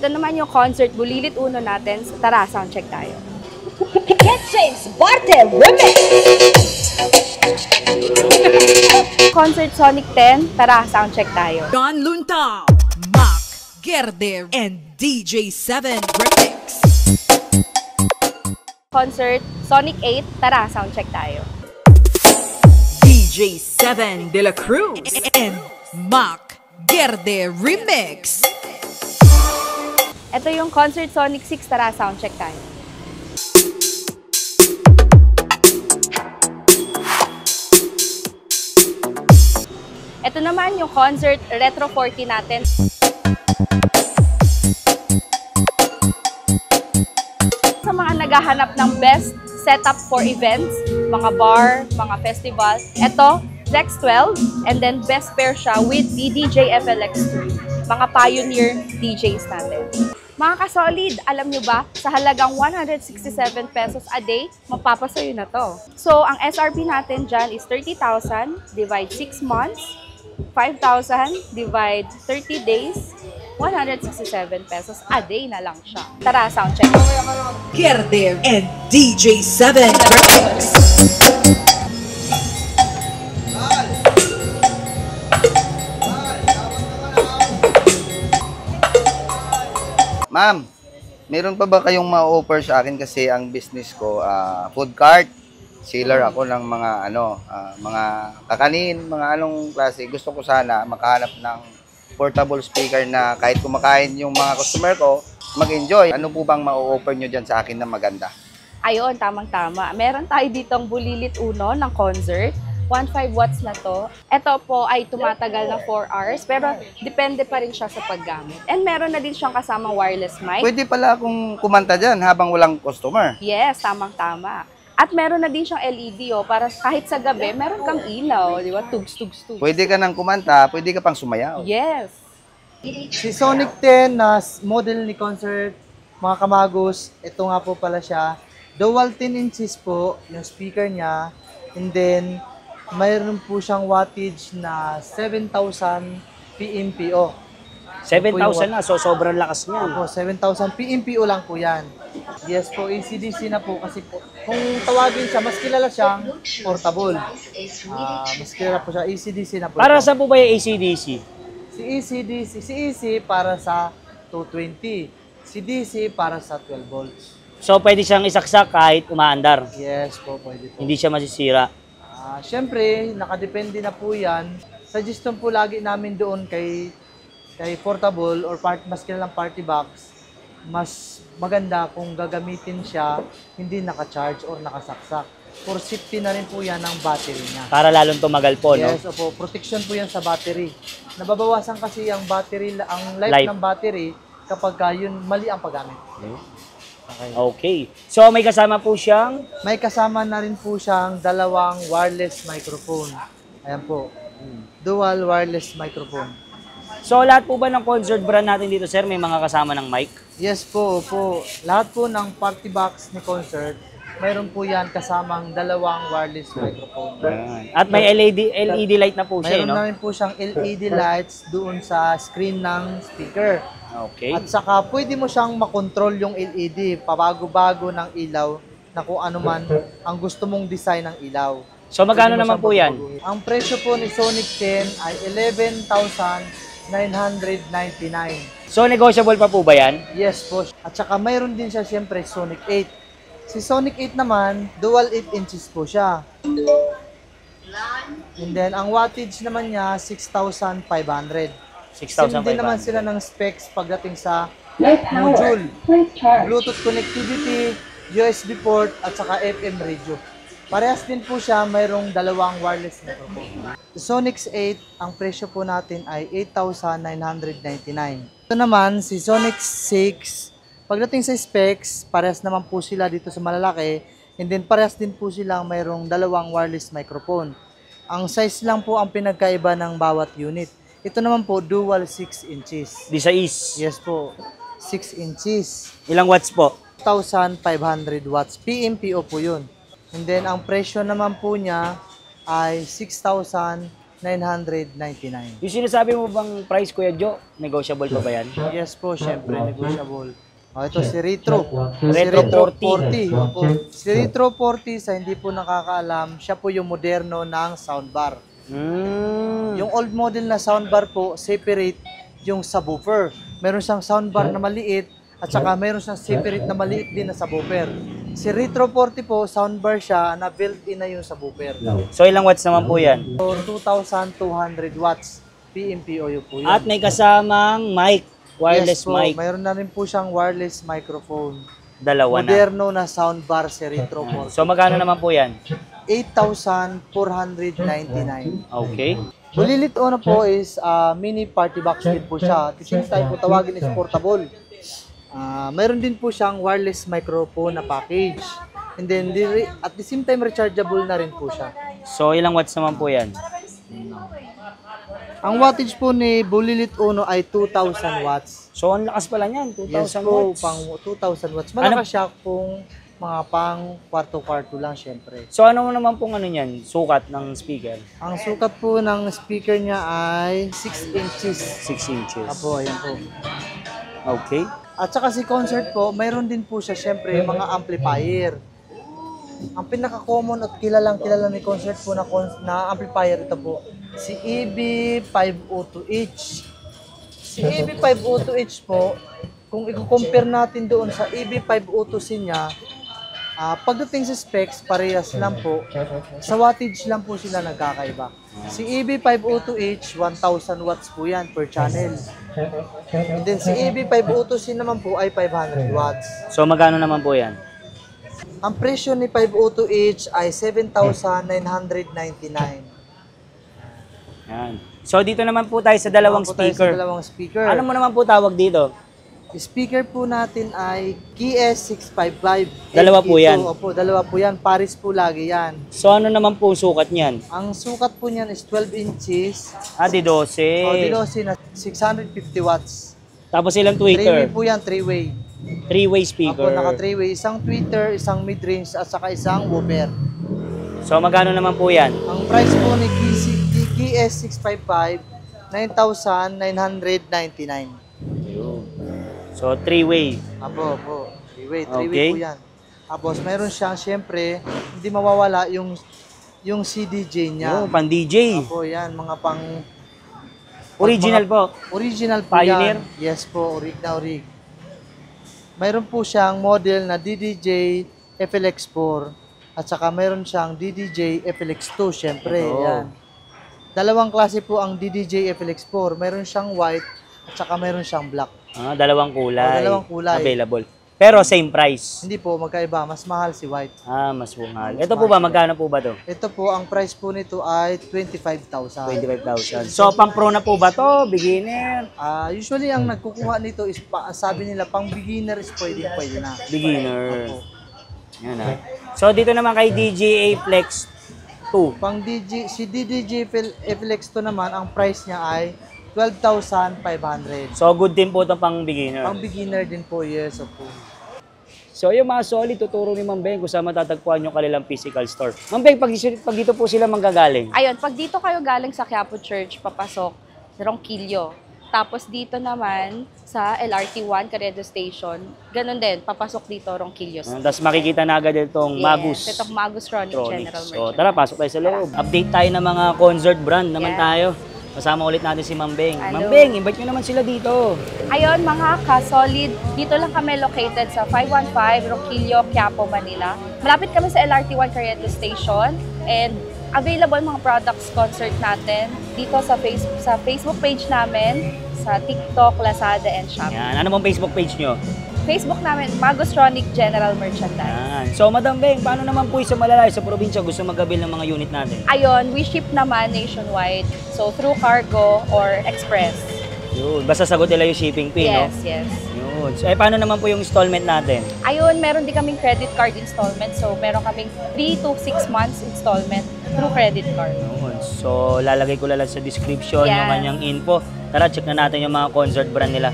Ito naman yung concert bulilit uno natin. Tara, soundcheck tayo. Get James Barte Remix! Concert Sonic 10. Tara, soundcheck tayo. Don Luntao, Mac Gerde, and DJ7 Remix. Concert Sonic 8. Tara, soundcheck tayo. DJ7 De La Cruz and Mac Gerde Remix. Ito yung Concert Sonic 6. Tara, soundcheck tayo. Ito naman yung Concert Retro 40 natin. Sa mga naghahanap ng best setup for events, mga bar, mga festival, ito, Flex 12, and then best pair siya with the DJ FLX2, mga pioneer DJs natin. Mga ka-solid, alam nyo ba, sa halagang 167 pesos a day, mapapasayo na to. So, ang SRP natin dyan is 30,000 divide 6 months, 5,000 divide 30 days, 167 pesos a day na lang siya. Tara, soundcheck. Gerde and DJ7 Remix. Ma'am, meron pa ba kayong ma-offer sa akin kasi ang business ko, food cart. Seller ako ng mga mga kakanin, mga anong klase. Gusto ko sana makahanap ng portable speaker na kahit kumakain yung mga customer ko, mag-enjoy. Ano po bang ma-offer nyo dyan sa akin na maganda? Ayun, tamang-tama. Meron tayo ditong bulilit uno ng concert. 1.5 watts na to. Ito po ay tumatagal na 4 hours, pero depende pa rin siya sa paggamit. And meron na din siyang kasamang wireless mic. Pwede pala akong kumanta dyan habang walang customer. Yes, tamang-tama. At meron na din siyang LED, para kahit sa gabi, meron kang ilaw, di ba? Tugs. Pwede ka nang kumanta, pwede ka pang sumayaw. Yes. Si Sonic 10 na model ni concert, mga kamagos, ito nga po pala siya. Dual 10 inches po yung speaker niya. And then, mayroon po siyang wattage na 7,000 PMPO. 7,000 na, so sobrang lakas niyan. Opo, 7,000 PMPO lang po yan. Yes po, AC/DC na po kasi po, kung tawagin siya, mas kilala siyang portable. Mas kilala po siya, AC/DC na po. Para saan po ba yung AC/DC? Si AC/DC, si AC para sa 220, si DC para sa 12 volts. So pwede siyang isaksak kahit umaandar. Yes po, pwede po. Hindi siya masisira. Siyempre, nakadepende na po yan. Suggestion po lagi namin doon kay portable or mas kilalang party box, mas maganda kung gagamitin siya, hindi naka-charge or nakasaksak. For safety na rin po yan ng battery niya. Para lalong tumagal po, no? Yes, opo. Protection po yan sa battery. Nababawasan kasi ang battery, ang life ng battery kapag yun mali ang paggamit. Okay. So may kasama po siyang May kasama na rin po siyang dalawang wireless microphone. Ayan po. Dual wireless microphone. So lahat po ba ng concert brand natin dito, sir, may mga kasama ng mic? Yes po, po. Lahat po ng party box ni concert, mayroon po yan kasamang dalawang wireless microphone. At may LED light na po siya, Mayroon no? na rin po siyang LED lights doon sa screen ng speaker. Okay. At saka pwede mo siyang makontrol yung LED, pabago-bago ng ilaw na kung ano man ang gusto mong design ng ilaw. So magkano naman po yan? Ang presyo po ni Sonic 10 ay 11,999. So negotiable pa po ba yan? Yes po. At saka mayroon din siya siyempre Sonic 8. Si Sonic 8 naman, dual 8 inches po siya. And then ang wattage naman niya 6,500. 6,500. Hindi naman sila ng specs pagdating sa module, Bluetooth connectivity, USB port at saka FM radio. Parehas din po siya, mayroong dalawang wireless microphone. Sonic 8, ang presyo po natin ay 8,999. Ito naman, si Sonic 6, pagdating sa specs, parehas naman po sila dito sa malalaki. And then parehas din po silang mayroong dalawang wireless microphone. Ang size lang po ang pinagkaiba ng bawat unit. Ito naman po, dual 6 inches. Di sa is. Yes po, 6 inches. Ilang watts po? 1,500 watts. PMPO po yun. And then, ang presyo naman po niya ay 6,500 999. Yung sinasabi mo bang price, Kuya Joe, negotiable pa ba yan? Yes po, syempre, negotiable. Ito si Retro. Retro 40. Opo. Si Retro 40, sa hindi po nakakaalam, siya po yung moderno ng soundbar. Yung old model na soundbar po, separate yung subwoofer. Meron siyang soundbar na maliit at saka meron siyang separate na maliit din na subwoofer. Si Retro 40 po, soundbar siya na built-in na yung subwoofer. So ilang watts naman po yan? So 2,200 watts PMPOU po yun. At may kasamang mic, wireless yes po, mic. mayroon na rin po siyang wireless microphone. Dalawa na. Moderno na soundbar si Retro 40. So magkano naman po yan? 8,499. Okay. Bulilit Uno po is mini party box din po siya. At the same time po tawagin is portable. Mayroon din po siyang wireless microphone na package. And then at the same time rechargeable na rin po siya. So ilang watts naman po yan? Ang wattage po ni Bulilit Uno ay 2,000 watts. So ang lakas pala niyan, 2,000 Yes po, watts. pang 2,000 watts. Malakas siya kung mga pang kwarto-kwarto lang syempre. So ano naman pong ano niyan, sukat ng speaker? Ang sukat po ng speaker niya ay 6 inches. 6 inches. Apo, ayan po. Okay. At saka si concert po, mayroon din po siya syempre mga amplifier. Ang pinaka-common at kilala ni concert po na amplifier ito po, si EB502H. Si EB502H po, kung i-compare natin doon sa EB502C niya, pagdating sa specs, parehas lang po. Sa wattage lang po sila nagkakaiba. Si EB502H, 1,000 watts po yan per channel. And then si EB502C naman po ay 500 watts. So magkano naman po yan? Ang presyo ni 502H ay 7,999. Yan. So dito naman po tayo sa dalawang Ako po tayo speaker. Sa dalawang speaker. Ano mo naman po tawag dito? Speaker po natin ay KS655. Dalawa po yan. Opo, dalawa po yan. Paris po lagi yan. So ano naman po sukat niyan? Ang sukat po niyan is 12 inches. Di 12. O, dilosi na 650 watts. Tapos ilang 3-way tweeter? po yan, 3-way. 3-way Opo, speaker. naka 3-way. Isang tweeter, isang mid-range, at saka isang woofer. So magkano naman po yan? Ang price po ni KS655, 9,999. So 3-way. Opo. 3-way Okay. po yan. Tapos mayroon siyang, syempre, hindi mawawala yung CDJ niya. Oh, pan DJ. Opo, yan, mga pang... Original po. Original po Pioneer? yan. Yes po, orig na orig. Mayroon po siyang model na DDJ FLX4 at saka mayroon siyang DDJ FLX2, syempre. Oh. Yan. Dalawang klase po ang DDJ FLX4. Mayroon siyang white at saka mayroon siyang black. Dalawang kulay. Dalawang kulay. Available. Pero same price. Hindi po, magkaiba. Mas mahal si white. Mas mahal. Ito po ba, magkano po ba to? Ito po, ang price po nito ay 25,000. 25,000. So pang pro na po ba to? Beginner? Usually, ang nagkukuha nito is, sabi nila, pang beginner is pwede na. Beginner. Yan So dito naman kay DJA Flex 2. Si DDJ FLX2 naman, ang price niya ay 12,500. So good din po ito pang beginner. Pang beginner din po, yes. Opo. So yung mga solid, tuturo ni Ma'am Beng kung saan matatagpuan yung kanilang physical store. Ma'am Beng, pag dito po sila manggagaling. Ayun, pag dito kayo galing sa Quiapo Church, papasok sa Ronquillo. Tapos dito naman sa LRT1, Caredo Station, ganun din, papasok dito Ronquillo. Tapos makikita na agad itong Magus. Itong Magus Ronic General So Merchandise. tara, pasok tayo sa loob. Update tayo ng mga concert brand naman tayo. Kasama ulit natin si Ma'am Beng. Hello. Ma'am Beng, invite nyo naman sila dito. Ayun, mga ka-solid, dito lang kami located sa 515 Ronquillo, Quiapo, Manila. Malapit kami sa LRT1 Caredo Station and available mga products concert natin dito sa Facebook page namin, sa TikTok, Lazada, and Shopee. Yan. Ano pong Facebook page nyo? Facebook namin, Magus Ronic General Merchandise. Yan. So, Madam Beng, paano naman po sa malalayo sa probinsya gusto mag-avail ng mga unit natin? Ayun, we ship naman nationwide. So, through cargo or express. Yun. Basta sagot nila yung shipping fee, no? Yes. Yun. So, paano naman po yung installment natin? Ayun, meron din kaming credit card installment. So, meron kaming 3 to 6 months installment through credit card. Yun. So, lalagay ko lang sa description yung Yes. kanyang info. Tara, check na natin yung mga concert brand nila.